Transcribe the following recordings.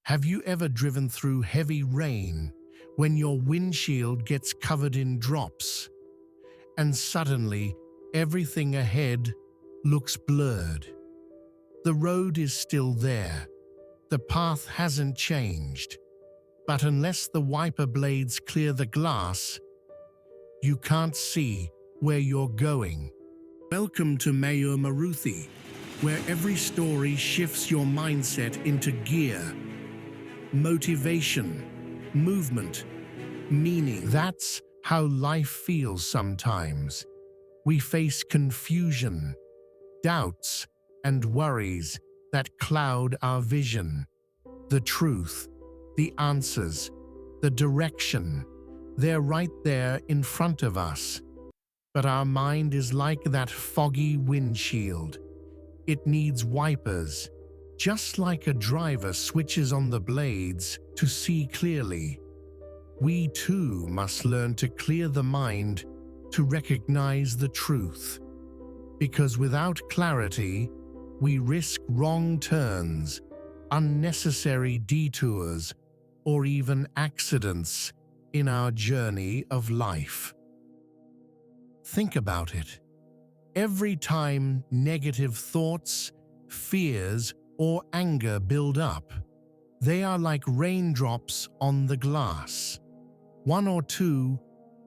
Have you ever driven through heavy rain when your windshield gets covered in drops and suddenly everything ahead looks blurred? The road is still there, the path hasn't changed, but unless the wiper blades clear the glass, you can't see where you're going. Welcome to MAYUR MARUTHI, where every story shifts your mindset into gear, motivation, movement, meaning. That's how life feels sometimes. We face confusion, doubts, and worries that cloud our vision. The truth, the answers, the direction, they're right there in front of us. But our mind is like that foggy windshield. It needs wipers, just like a driver switches on the blades to see clearly. We too must learn to clear the mind to recognize the truth. Because without clarity, we risk wrong turns, unnecessary detours, or even accidents in our journey of life. Think about it. Every time negative thoughts, fears, or anger build up, they are like raindrops on the glass. One or two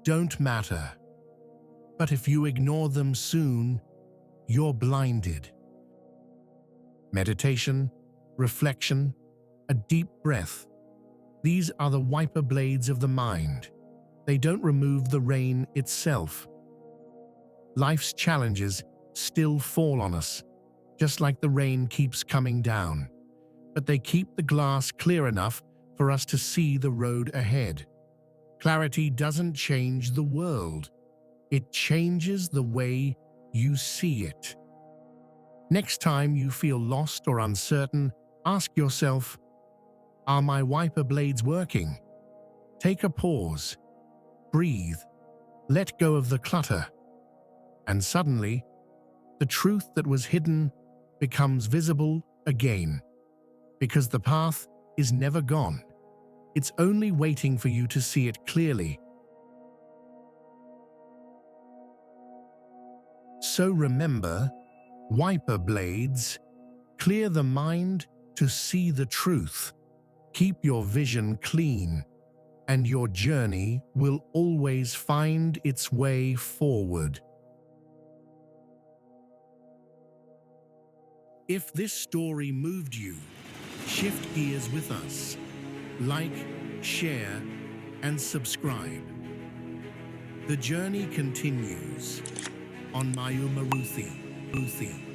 don't matter. But if you ignore them soon, you're blinded. Meditation, reflection, a deep breath. These are the wiper blades of the mind. They don't remove the rain itself. Life's challenges still fall on us, just like the rain keeps coming down. But they keep the glass clear enough for us to see the road ahead. Clarity doesn't change the world. It changes the way you see it. Next time you feel lost or uncertain, ask yourself, are my wiper blades working? Take a pause, breathe, let go of the clutter. And suddenly, the truth that was hidden becomes visible again. Because the path is never gone. It's only waiting for you to see it clearly. So remember, wiper blades clear the mind to see the truth. Keep your vision clean, and your journey will always find its way forward. If this story moved you, shift gears with us. Like, share, and subscribe. The journey continues on MAYUR MARUTHI.